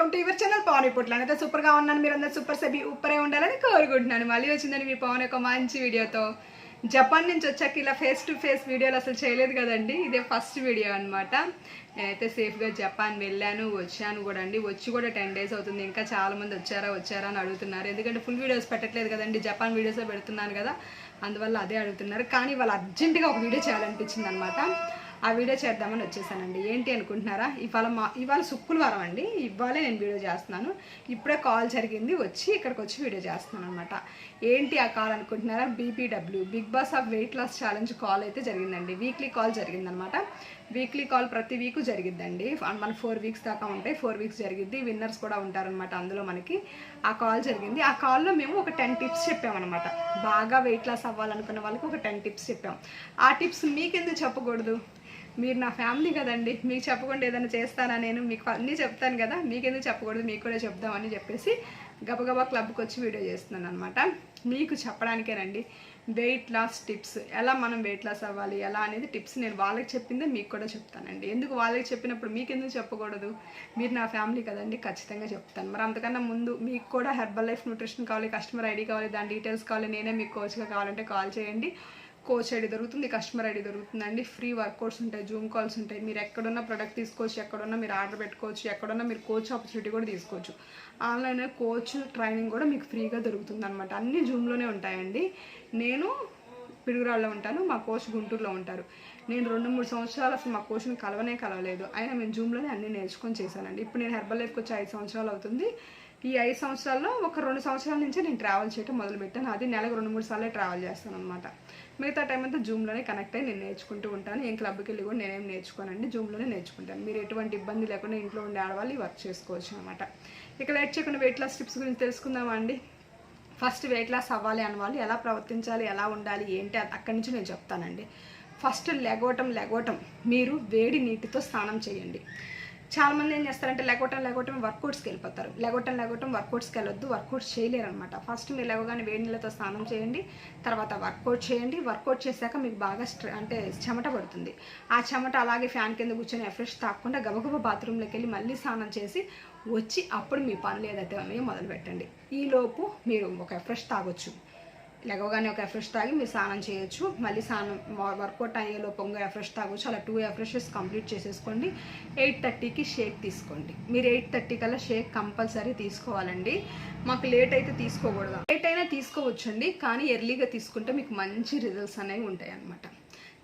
Welcome to your channel Pavan ఇప్పుడు అయితే సూపర్గా ఉన్నాను. మీరు అందరూ సూపర్ సెబీ ఉప్పరే ఉండాలని కోరుకుంటున్నాను. మళ్ళీ వచ్చిందని మీ పవన్ ఒక మంచి వీడియోతో. జపాన్ నుంచి వచ్చాక ఇలా ఫేస్ టు ఫేస్ వీడియోలు అసలు చేయలేదు కదండి, ఇదే ఫస్ట్ వీడియో అనమాట. నేనైతే సేఫ్గా జపాన్ వెళ్ళాను, వచ్చాను కూడా అండి. వచ్చి కూడా 10 days అవుతుంది. ఇంకా చాలామంది వచ్చారా అని అడుగుతున్నారు. ఎందుకంటే ఫుల్ వీడియోస్ పెట్టట్లేదు కదండి, జపాన్ వీడియోసే పెడుతున్నాను కదా, అందువల్ల అదే అడుగుతున్నారు. కానీ వాళ్ళు అర్జెంటుగా ఒక వీడియో చేయాలనిపించింది అనమాట. ఆ వీడియో చేద్దామని వచ్చేసానండి. ఏంటి అనుకుంటున్నారా, ఇవాళ శుక్రవారం అండి, ఇవాళే నేను వీడియో చేస్తున్నాను. ఇప్పుడే కాల్ జరిగింది, వచ్చి ఇక్కడికి వచ్చి వీడియో చేస్తున్నాను అనమాట. ఏంటి ఆ కాల్ అనుకుంటున్నారా, BBW big boss of weight loss challenge call అయితే జరిగిందండి. వీక్లీ కాల్ జరిగిందనమాట. వీక్లీ కాల్ ప్రతి వీక్ జరిగిద్దండి. మన 4 weeks దాకా ఉంటాయి. 4 weeks జరిగిద్ది. విన్నర్స్ కూడా ఉంటారనమాట అందులో. మనకి ఆ కాల్ జరిగింది. ఆ కాల్లో మేము ఒక 10 tips చెప్పామన్నమాట. బాగా వెయిట్ లాస్ అవ్వాలనుకున్న వాళ్ళకి ఒక 10 tips చెప్పాం. ఆ టిప్స్ మీకెందుకు చెప్పకూడదు, మీరు నా ఫ్యామిలీ కదండి, మీకు చెప్పకుండా ఏదైనా చేస్తానా, నేను మీకు అన్నీ చెప్తాను కదా, మీకెందుకు చెప్పకూడదు, మీకు కూడా చెప్దామని చెప్పేసి గబగబా క్లబ్కి వచ్చి వీడియో చేస్తున్నాను అనమాట. మీకు చెప్పడానికేనండి వెయిట్ లాస్ టిప్స్, ఎలా మనం వెయిట్ లాస్ అవ్వాలి ఎలా అనేది టిప్స్ నేను వాళ్ళకి చెప్పిందే మీకు కూడా చెప్తానండి. ఎందుకు వాళ్ళకి చెప్పినప్పుడు మీకు ఎందుకు చెప్పకూడదు, మీరు నా ఫ్యామిలీ కదండి, ఖచ్చితంగా చెప్తాను. మరి అంతకన్నా ముందు మీకు కూడా హెర్బల్ లైఫ్ న్యూట్రిషన్ కావాలి, కస్టమర్ ఐడి కావాలి, దాని డీటెయిల్స్ కావాలి, నేనే మీకు కోచ్గా కావాలంటే కాల్ చేయండి. కోచ్ ఐడి దొరుకుతుంది, కస్టమర్ ఐడి దొరుకుతుందండి. ఫ్రీ వర్కౌట్స్ ఉంటాయి, జూమ్ కాల్స్ ఉంటాయి. మీరు ఎక్కడున్న ప్రొడక్ట్ తీసుకోవచ్చు, ఎక్కడున్నా మీరు ఆర్డర్ పెట్టుకోవచ్చు, ఎక్కడున్నా మీరు కోచ్ ఆపర్చునిటీ కూడా తీసుకోవచ్చు. ఆన్లైన్ కోచ్ ట్రైనింగ్ కూడా మీకు ఫ్రీగా దొరుకుతుంది అనమాట. అన్నీ జూమ్లోనే ఉంటాయండి. నేను పిడుగురాళ్ళలో ఉంటాను, మా కోచ్ గుంటూరులో ఉంటారు. నేను 2-3 సంవత్సరాలు అసలు మా కోచ్ని కలవలేదు. అయినా మేము జూమ్లోనే అన్నీ నేర్చుకొని చేశానండి. ఇప్పుడు నేను హెర్బల్ లైఫ్కి వచ్చి 5 సంవత్సరాలు అవుతుంది. ఈ 5 సంవత్సరాల్లో ఒక 2 సంవత్సరాల నుంచే నేను ట్రావెల్ చేయడం మొదలుపెట్టాను. అది నెలకు 2-3 సార్లే ట్రావెల్ చేస్తాను అనమాట. మిగతా టైం అంతా జూమ్లోనే కనెక్ట్ అయ్యి నేను నేర్చుకుంటూ ఉంటాను. ఏం క్లబ్కి వెళ్ళి కూడా నేనేం నేర్చుకోనండి, జూమ్లోనే నేర్చుకుంటాను. మీరు ఎటువంటి ఇబ్బంది లేకుండా ఇంట్లో ఉండే ఆడవాళ్ళు వర్క్ చేసుకోవచ్చు అనమాట. ఇక లేట్ చేయకుండా వెయిట్ లాస్ టిప్స్ గురించి తెలుసుకుందామా అండి. ఫస్ట్ వెయిట్ లాస్ అవ్వాలి అన్న వాళ్ళు ఎలా ప్రవర్తించాలి, ఎలా ఉండాలి ఏంటి అక్కడి నుంచి నేను చెప్తానండి. ఫస్ట్ లెగవటం మీరు వేడి నీటితో స్నానం చేయండి. చాలామంది ఏం చేస్తారంటే లెగవటం వర్కౌట్స్కి వెళ్ళిపోతారు. లెగవటం వర్కౌట్స్కి వెళ్ళొద్దు, వర్కౌట్స్ చేయలేరు అనమాట. ఫస్ట్ మీరు లేవగానే వేడి నీళ్ళతో స్నానం చేయండి, తర్వాత వర్కౌట్ చేయండి. వర్కౌట్ చేశాక మీకు బాగా చెమట పడుతుంది. ఆ చెమట అలాగే ఫ్యాన్ కింద కూర్చొని ఎఫ్రెష్ తాకుండా గబగబా బాత్రూంలోకి వెళ్ళి మళ్ళీ స్నానం చేసి వచ్చి అప్పుడు మీ పనులు ఏదైతే ఉన్నాయో మొదలు పెట్టండి. ఈలోపు మీరు ఒక ఎఫ్రెష్ తాగొచ్చు. లెగవగానే ఒక ఎఫ్రెష్ తాగి మీరు స్నానం చేయొచ్చు. మళ్ళీ స్నానం వర్కౌట్ అయ్యేలోపు ఇంకో ఎఫ్రెష్ తాగొచ్చు. అలా 2 ఎఫ్రెషెస్ కంప్లీట్ చేసేసుకోండి. 8:30కి షేక్ తీసుకోండి. మీరు 8:30 కల్లా షేక్ కంపల్సరీ తీసుకోవాలండి. మాకు లేట్ అయితే తీసుకోకూడదు. లేట్ అయినా తీసుకోవచ్చండి, కానీ ఎర్లీగా తీసుకుంటే మీకు మంచి రిజల్ట్స్ అనేవి ఉంటాయి అన్నమాట.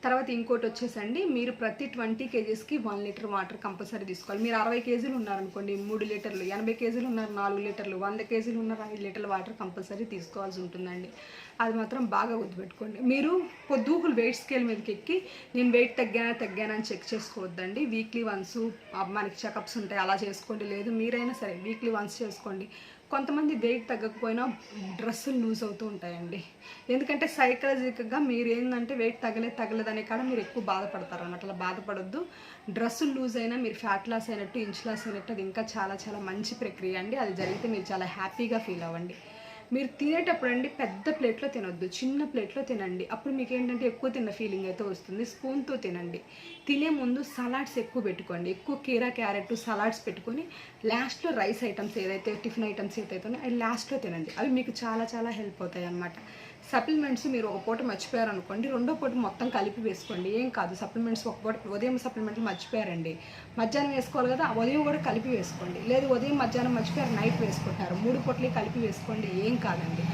తర్వాత ఇంకోటి వచ్చేసండి, మీరు ప్రతి 20 kgsకి 1 లీటర్ వాటర్ కంపల్సరీ తీసుకోవాలి. మీరు 60 kg ఉన్నారనుకోండి 3 లీటర్లు, 80 kg ఉన్నారు 4 లీటర్లు, 100 kg ఉన్నారు 5 లీటర్ల వాటర్ కంపల్సరీ తీసుకోవాల్సి ఉంటుందండి. అది మాత్రం బాగా గుర్తుపెట్టుకోండి. మీరు పొద్దుకులు వెయిట్ స్కేల్ మీదకి ఎక్కి నేను వెయిట్ తగ్గానా అని చెక్ చేసుకోవద్దండి. వీక్లీ వన్స్ మనకి చెకప్స్ ఉంటాయి, అలా చేసుకోండి. లేదు మీరైనా సరే వీక్లీ వన్స్ చేసుకోండి. కొంతమంది వెయిట్ తగ్గకపోయినా డ్రెస్సులు లూజ్ అవుతూ ఉంటాయండి. ఎందుకంటే సైకలాజికల్గా మీరు ఏంటంటే వెయిట్ తగ్గలేదనే కాడ మీరు ఎక్కువ బాధపడతారు అన్నమాట. అలా బాధపడొద్దు. డ్రెస్సులు లూజ్ అయినా మీరు ఫ్యాట్ లాస్ అయినట్టు, ఇంచ్ లాస్ అయినట్టు అది ఇంకా చాలా చాలా మంచి ప్రక్రియ అండి. అది జరిగితే మీరు చాలా హ్యాపీగా ఫీల్ అవ్వండి. మీరు తినేటప్పుడు అండి పెద్ద ప్లేట్లో తినొద్దు, చిన్న ప్లేట్లో తినండి. అప్పుడు మీకు ఏంటంటే ఎక్కువ తిన్న ఫీలింగ్ అయితే వస్తుంది. స్పూన్తో తినండి. తినే ముందు సలాడ్స్ ఎక్కువ పెట్టుకోండి. ఎక్కువ కీరా, క్యారెట్ సలాడ్స్ పెట్టుకొని లాస్ట్లో రైస్ ఐటమ్స్ ఏదైతే టిఫిన్ ఐటమ్స్ ఏదైతే ఉన్నాయో అవి లాస్ట్లో తినండి. అవి మీకు చాలా చాలా హెల్ప్ అవుతాయి అన్నమాట. సప్లిమెంట్స్ మీరు ఒక పూట మర్చిపోయారనుకోండి, రెండో పూట మొత్తం కలిపి వేసుకోండి. ఏం కాదు. సప్లిమెంట్స్ ఒక పూట ఉదయం సప్లిమెంట్లు మర్చిపోయారండి, మధ్యాహ్నం వేసుకోవాలి కదా, ఉదయం కూడా కలిపి వేసుకోండి. లేదు ఉదయం మధ్యాహ్నం మర్చిపోయారు నైట్ వేసుకుంటారు, 3 పూటలే కలిపి వేసుకోండి. ఏం కాదండి.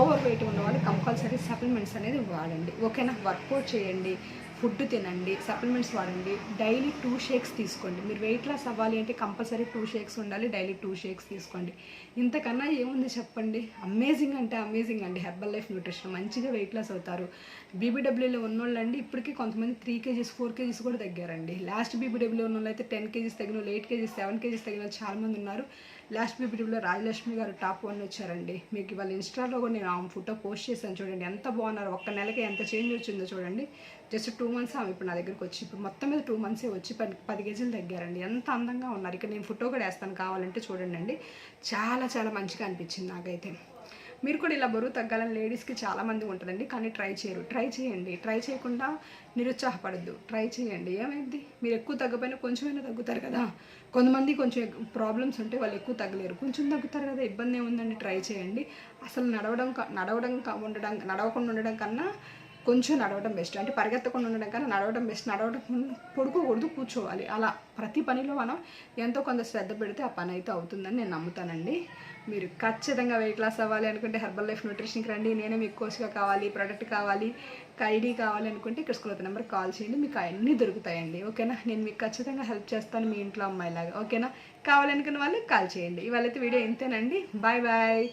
ఓవర్ వెయిట్ ఉన్న వాళ్ళు కంపల్సరీ సప్లిమెంట్స్ అనేది వాడండి. ఓకేనా. వర్కౌట్ చేయండి, ఫుడ్ తినండి, సప్లిమెంట్స్ వాడండి. డైలీ 2 షేక్స్ తీసుకోండి. మీరు వెయిట్ లాస్ అవ్వాలి అంటే కంపల్సరీ 2 షేక్స్ ఉండాలి. డైలీ 2 షేక్స్ తీసుకోండి. ఇంతకన్నా ఏముంది చెప్పండి. అమేజింగ్ అంటే అమేజింగ్ అండి. హెర్బల్ లైఫ్ న్యూట్రిషన్ మంచిగా వెయిట్ లాస్ అవుతారు. BBWలో ఉన్నోళ్ళండి ఇప్పటికీ కొంతమంది 3 kgs 4 kgs కూడా తగ్గారండి. లాస్ట్ BBWలో ఉన్న వాళ్ళు అయితే 10 kgs తగిన వాళ్ళు, 8 kgs 7 kgs తగిన వాళ్ళు చాలామంది ఉన్నారు. లాస్ట్ BBWలో రాజలక్ష్మి గారు టాప్ 1 వచ్చారండి. మీకు ఇవాళ ఇన్స్టాలో కూడా నేను ఆమె ఫోటో పోస్ట్ చేశాను చూడండి, ఎంత బాగున్నారు. ఒక్క నెలకి ఎంత చేంజ్ వచ్చిందో చూడండి. జస్ట్ 2 months ఆమె ఇప్పుడు నా దగ్గరికి వచ్చి, ఇప్పుడు మొత్తం మీద 2 months వచ్చి 10 kgs తగ్గారండి. ఎంత అందంగా ఉన్నారు. ఇక్కడ నేను ఫోటో కూడా వేస్తాను కావాలంటే చూడండి అండి. చాలా చాలా మంచిగా అనిపించింది నాకైతే. మీరు కూడా ఇలా బరువు తగ్గాలని లేడీస్కి చాలామంది ఉంటుందండి, కానీ ట్రై చేయరు. ట్రై చేయండి, ట్రై చేయకుండా నిరుత్సాహపడద్దు, ట్రై చేయండి. ఏమైంది, మీరు ఎక్కువ తగ్గపోయినా కొంచెమైనా తగ్గుతారు కదా. కొంతమంది కొంచెం ప్రాబ్లమ్స్ ఉంటే వాళ్ళు ఎక్కువ తగ్గలేరు, కొంచెం తగ్గుతారు కదా, ఇబ్బంది ఏముందండి, ట్రై చేయండి. అసలు నడవకుండా ఉండడం కన్నా కొంచెం నడవడం బెస్ట్. అంటే పరిగెత్తకుండా ఉండడం కన్నా నడవడం బెస్ట్. పడుకోకూడదు, కూర్చోవాలి. అలా ప్రతి పనిలో మనం ఎంతో కొంత శ్రద్ధ పెడితే ఆ పని అయితే అవుతుందని నేను నమ్ముతానండి. మీరు ఖచ్చితంగా వెయిట్ లాస్ అవ్వాలి అనుకుంటే హెర్బల్ లైఫ్ న్యూట్రిషన్కి రండి. నేనే మీకు కోచ్గా కావాలి, ప్రోడక్ట్ కావాలి, ఐడి కావాలి అనుకుంటే ఇక్కడ స్కూల్ నెంబర్ కాల్ చేయండి, మీకు అన్నీ దొరుకుతాయండి. ఓకేనా, నేను మీకు ఖచ్చితంగా హెల్ప్ చేస్తాను, మీ ఇంట్లో అమ్మాయిలాగా. ఓకేనా, కావాలనుకున్న వాళ్ళు కాల్ చేయండి. ఇవాళైతే వీడియో ఇంతేనండి. Bye bye.